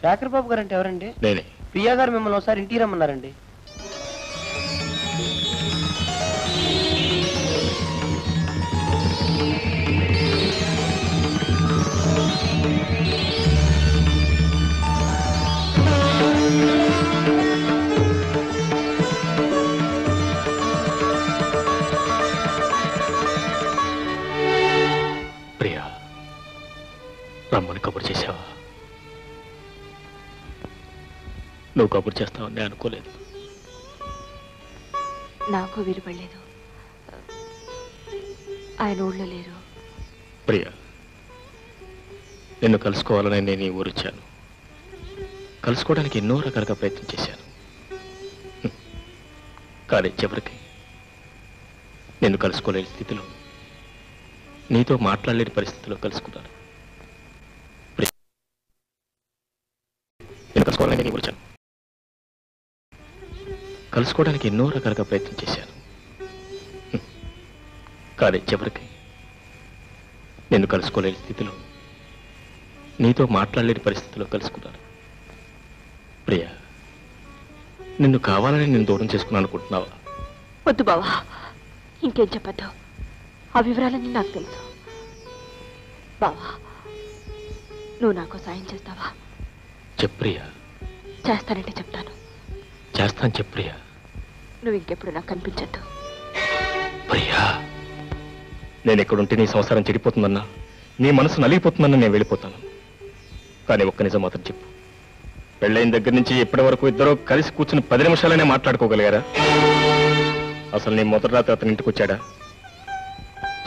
శేఖర్ బాబు గారు అంటే ఎవరండి? నేనే. ప్రియా గారు మిమ్మల్ని ఒకసారి ఇంటికి రమ్మన్నారండి. ప్రియా, రమ్మని కబురు చేసావా? నువ్వు కబురు చేస్తావని నేను అనుకోలేదు. నాకు వీలుపడలేదు. ఆయన ఊళ్ళో లేరు. ప్రియా, నిన్ను కలుసుకోవాలని నేను ఈ ఊరు వచ్చాను. కలుసుకోవడానికి ఎన్నో రకాలుగా ప్రయత్నం చేశాను. కానీ చివరికి నిన్ను కలుసుకోలేని స్థితిలో, నీతో మాట్లాడలేని పరిస్థితిలో కలుసుకున్నాను. నేను కలుసుకోవాలని నేను వచ్చాను. కలుసుకోవడానికి ఎన్నో రకాలుగా ప్రయత్నం చేశాను. కానీ చివరికి నిన్ను కలుసుకోలేని స్థితిలో, నీతో మాట్లాడలేని పరిస్థితిలో కలుసుకున్నాను. ప్రియా, నిన్ను కావాలని నేను దూరం చేసుకున్నాను అనుకుంటున్నావా? వద్దు బావా, ఇంకేం చెప్పద్దు. ఆ వివరాలన్నీ నాకు తెలుసు. బావా, నువ్వు నాకు సాయం చేస్తావా? చెప్ప్రియా. చేస్తానంటే చెప్తాను. చేస్తాను చెప్ప్రియా. నువ్వు ఇంకెప్పుడు నాకు కనిపించద్దు. ప్రియా, నేను ఎక్కడుంటే నీ సంసారం చెడిపోతుందన్నా, నీ మనసు నలిగిపోతుందన్నా నేను వెళ్ళిపోతాను. కానీ ఒక్క నిజం మాత్రం చెప్పు, పెళ్ళైన దగ్గర నుంచి ఇప్పటి వరకు ఇద్దరూ కలిసి కూర్చుని 10 నిమిషాలనే మాట్లాడుకోగలిగారా? అసలు నీ మొదటి రాత్రి అతని ఇంటికి వచ్చాడా?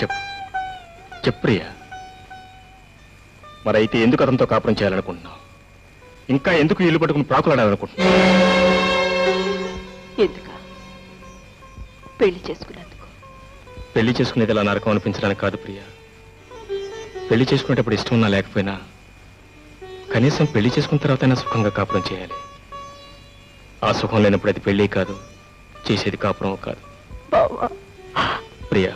చెప్పు చెప్ప్రియా. మరైతే ఎందుకు అతనితో కాపురం చేయాలనుకుంటున్నావు? ఇంకా ఎందుకు ఇల్లు పట్టుకుని ప్రాకులాడాలనుకుంటున్నావు? ఎందుక? పెళ్లి చేసుకున్నందుకు. పెళ్లి చేసుకునేది ఇలా నరకం అనిపించడానికి కాదు ప్రియా. పెళ్లి చేసుకునేటప్పుడు ఇష్టం ఉన్నా లేకపోయినా కనీసం పెళ్లి చేసుకున్న తర్వాతైనా సుఖంగా కాపురం చేయాలి. ఆ సుఖం లేనప్పుడు అది పెళ్లి కాదు, చేసేది కాపురం కాదు. ప్రియా,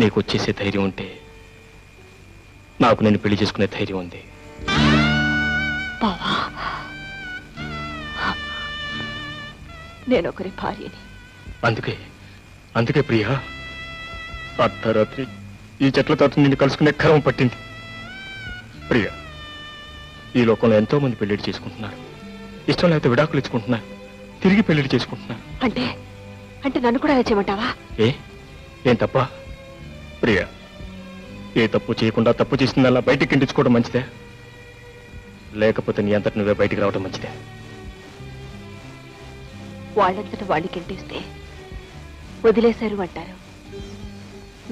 నీకు వచ్చేసే ధైర్యం ఉంటే నాకు నేను పెళ్లి చేసుకునే ధైర్యం ఉంది. నేను ఒకరి భార్యని. అందుకే ప్రియా, అర్ధరాత్రి ఈ చెట్ల తోట నిన్ను కలుసుకునే కరం పట్టింది. ప్రియా, ఈ లోకంలో ఎంతో మంది పెళ్లిళ్ళు చేసుకుంటున్నారు. ఇష్టం లేకపోతే విడాకులు ఇచ్చుకుంటున్నారు, తిరిగి పెళ్లిళ్ళు చేసుకుంటున్నారు. అంటే నన్ను కూడా అలా చేయమంటావా? ఏం తప్ప? ప్రియా, ఏ తప్పు చేయకుండా తప్పు చేసిందల్లా బయటికి కిండించుకోవడం మంచిదే, లేకపోతే నీ అంతటి నువ్వే బయటికి రావడం మంచిదే. వాళ్ళంతట వాళ్ళు కింటిస్తే వదిలేశారు అంటారు.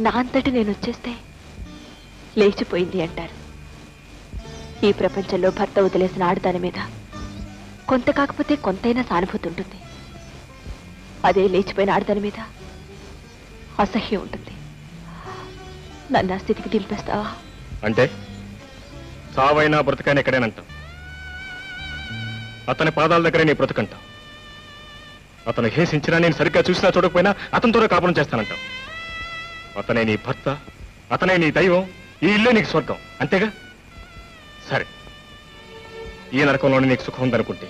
నా అంతటి నేను వచ్చేస్తే లేచిపోయింది అంటారు. ఈ ప్రపంచంలో భర్త వదిలేసిన ఆడదాని మీద కొంత కాకపోతే కొంతైనా సానుభూతి ఉంటుంది. అదే లేచిపోయిన ఆడదాని మీద అసహ్యం ఉంటుంది. నన్ను ఆ స్థితికి దింపేస్తావా? అంటే సావైనా బ్రతకైనా ఎక్కడేనంటాం. అతని పాదాల దగ్గరే నీ బ్రతకంటాం. అతను హేసించినా, నేను సరిగ్గా చూసినా చూడకపోయినా అతనితోనే కాపురం చేస్తానంటాం. అతనే నీ భర్త, అతనే నీ దైవం, ఈ ఇల్లే నీకు స్వర్గం, అంతేగా? సరే, ఈ నరకంలోనే నీకు సుఖం ఉందనుకుంటే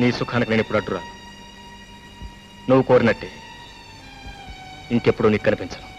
నీ సుఖానికి నేను ఇప్పుడు అడ్డురాను. నువ్వు కోరినట్టే ఇంకెప్పుడు నీకు కనిపించను.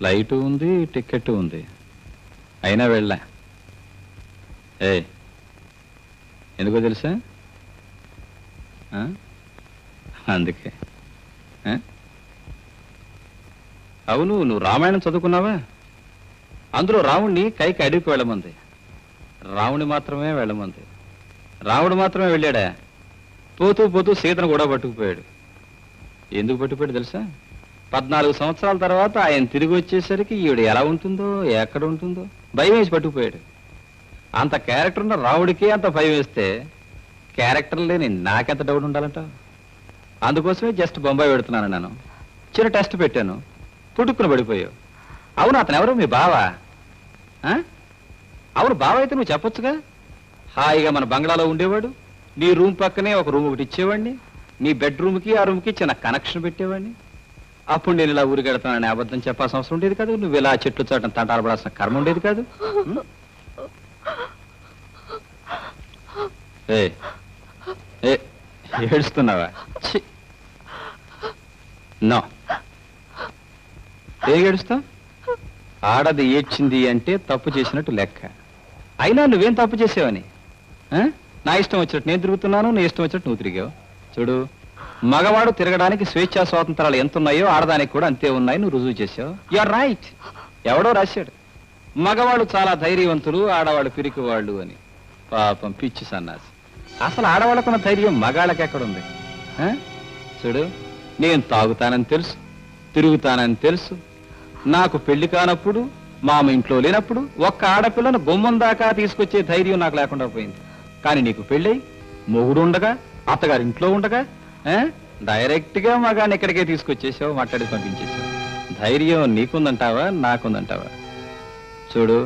ఫ్లైట్ ఉంది, టికెట్ ఉంది, అయినా వెళ్ళా. ఎందుకో తెలుసా? అందుకే. అవును, నువ్వు రామాయణం చదువుకున్నావా? అందులో రావుణ్ణి కైకి అడవికి వెళ్ళమంది, రావుణ్ణి మాత్రమే వెళ్ళమంది. రావుడు మాత్రమే వెళ్ళాడా? పోతూ పోతూ సీతను కూడా పట్టుకుపోయాడు. ఎందుకు పట్టుకుపోయాడు తెలుసా? 14 సంవత్సరాల తర్వాత ఆయన తిరిగి వచ్చేసరికి ఈవిడ ఎలా ఉంటుందో, ఎక్కడ ఉంటుందో భయం వేసి పట్టుకుపోయాడు. అంత క్యారెక్టర్ ఉన్న రావుడికి అంత భయం వేస్తే క్యారెక్టర్ లేని నాకెంత డౌట్ ఉండాలంట. అందుకోసమే జస్ట్ బొంబాయి పెడుతున్నాను. నేను చిన్న టెస్ట్ పెట్టాను, పుట్టుకుని పడిపోయావు. అవును, అతను ఎవరు? మీ బావా? అవును, బావ అయితే నువ్వు చెప్పొచ్చుగా. హాయిగా మన బంగ్లాలో ఉండేవాడు, నీ రూమ్ పక్కనే ఒక రూమ్ ఒకటి ఇచ్చేవాడిని, నీ బెడ్రూమ్కి ఆ రూమ్కి చిన్న కనెక్షన్ పెట్టేవాడిని. అప్పుడు నేను ఇలా ఊరికెడతానని అబద్ధం చెప్పాల్సిన అవసరం ఉండేది కాదు. నువ్వు ఇలా చెట్లు చాటం తంటాడబడాల్సిన కర్మ ఉండేది కాదు. ఏడుస్తున్నావా? నో, ఏడుస్తావు? ఆడది ఏడ్చింది అంటే తప్పు చేసినట్టు లెక్క. అయినా నువ్వేం తప్పు చేసావని? నా ఇష్టం వచ్చినట్టు నేను తిరుగుతున్నాను, నీ ఇష్టం వచ్చినట్టు నువ్వు తిరిగావు. చూడు, మగవాడు తిరగడానికి స్వేచ్ఛా స్వాతంత్రాలు ఎంత ఉన్నాయో ఆడదానికి కూడా అంతే ఉన్నాయి. నువ్వు రుజువు చేసావు. You are right. ఎవడో రాశాడు, మగవాళ్ళు చాలా ధైర్యవంతులు, ఆడవాళ్ళు పిరికివాళ్ళు అని. పాపం పిచ్చి సన్నాసి. అసలు ఆడవాళ్ళకున్న ధైర్యం మగాళ్ళకి ఎక్కడుంది? చూడు, నేను తాగుతానని తెలుసు, తిరుగుతానని తెలుసు. నాకు పెళ్లి కానప్పుడు, మామ ఇంట్లో లేనప్పుడు ఒక్క ఆడపిల్లను గుమ్మం దాకా తీసుకొచ్చే ధైర్యం నాకు లేకుండా పోయింది. కానీ నీకు పెళ్ళై మొగుడు ఉండగా, అత్తగారి ఇంట్లో ఉండగా డైరెక్ట్ గా మగాన్ని ఎక్కడికే తీసుకొచ్చేసావు, మాట్లాడి పంపించేసావు. ధైర్యం నీకుందంటావా, నాకుందంటావా? చూడు,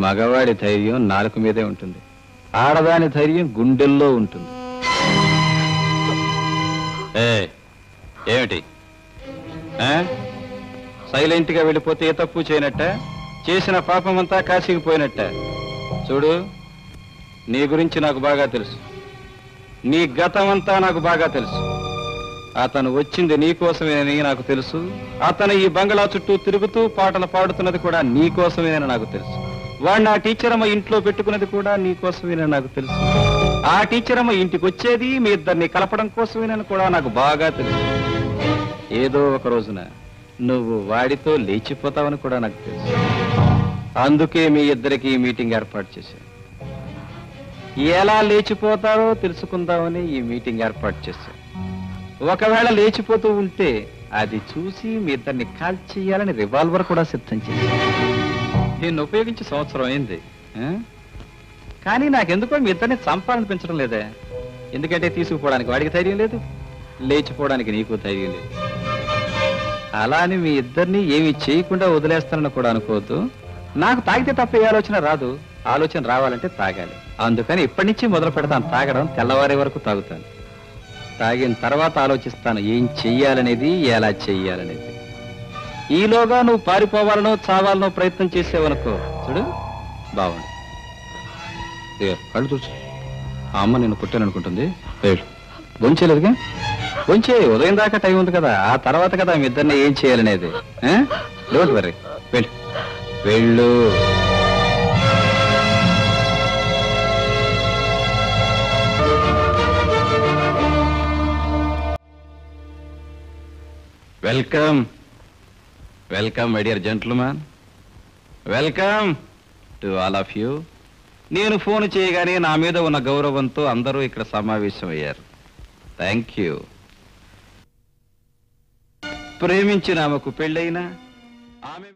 మగవాడి ధైర్యం నాలుక మీదే ఉంటుంది, ఆడదాని ధైర్యం గుండెల్లో ఉంటుంది. ఏమిటి సైలెంట్ గా వెళ్ళిపోతే ఏ తప్పు చేయనట్ట? చేసిన పాపమంతా కాసిగిపోయినట్ట? చూడు, నీ గురించి నాకు బాగా తెలుసు, నీ గతం అంతా నాకు బాగా తెలుసు. అతను వచ్చింది నీకోసమేనని నాకు తెలుసు. అతను ఈ బంగ్లా చుట్టూ తిరుగుతూ పాటలు పాడుతున్నది కూడా నీకోసమేనని నాకు తెలుసు. వాడిని ఆ టీచర్ అమ్మ ఇంట్లో పెట్టుకున్నది కూడా నీకోసమేనని నాకు తెలుసు. ఆ టీచర్ అమ్మ ఇంటికి వచ్చేది మీ ఇద్దరిని కలపడం కోసమేనని కూడా నాకు బాగా తెలుసు. ఏదో ఒక రోజున నువ్వు వాడితో లేచిపోతావని కూడా నాకు తెలుసు. అందుకే మీ ఇద్దరికి ఈ మీటింగ్ ఏర్పాటు చేశాను. ఎలా లేచిపోతారో తెలుసుకుందామని ఈ మీటింగ్ ఏర్పాటు చేశాను. ఒకవేళ లేచిపోతూ ఉంటే అది చూసి మీ ఇద్దరిని కాల్చేయాలని రివాల్వర్ కూడా సిద్ధం చేశాను. దీన్ని ఉపయోగించి సంవత్సరం అయింది. కానీ నాకెందుకో మీ ఇద్దరిని చంపాలనిపించడం లేదే. ఎందుకంటే తీసుకుపోవడానికి వాడికి ధైర్యం లేదు, లేచిపోవడానికి నీకు ధైర్యం లేదు. అలా అని మీ ఇద్దరిని ఏమి చేయకుండా వదిలేస్తానని కూడా అనుకోవద్దు. నాకు తాగితే తప్ప ఏ ఆలోచన రాదు. ఆలోచన రావాలంటే తాగాలి. అందుకని ఇప్పటి నుంచి మొదలు పెడతాను తాగడం. తెల్లవారే వరకు తాగుతాను. తాగిన తర్వాత ఆలోచిస్తాను ఏం చెయ్యాలనేది, ఎలా చెయ్యాలనేది. ఈలోగా నువ్వు పారిపోవాలనో చావాలనో ప్రయత్నం చేసేవనుకో, చూడు బాగుంది. కళ్ళు చూసు, ఆ అమ్మ నిన్ను కొట్టాననుకుంటుంది. భోంచేయలేదుగా? భోంచే, ఉదయం దాకా టైం ఉంది కదా, ఆ తర్వాత కదా మీ ఇద్దరిని ఏం చేయాలనేది. డోంట్ వరీ, వెళ్ళు వెళ్ళు. Welcome welcome my dear gentlemen, welcome to all of you. నేను ఫోన్ చేయగానే నా మీద ఉన్న గౌరవంతో అందరూ ఇక్కడ సమావేశం అయ్యారు. Thank you. ప్రేమించిన ఆమెకు పెళ్ళైనా ఆమె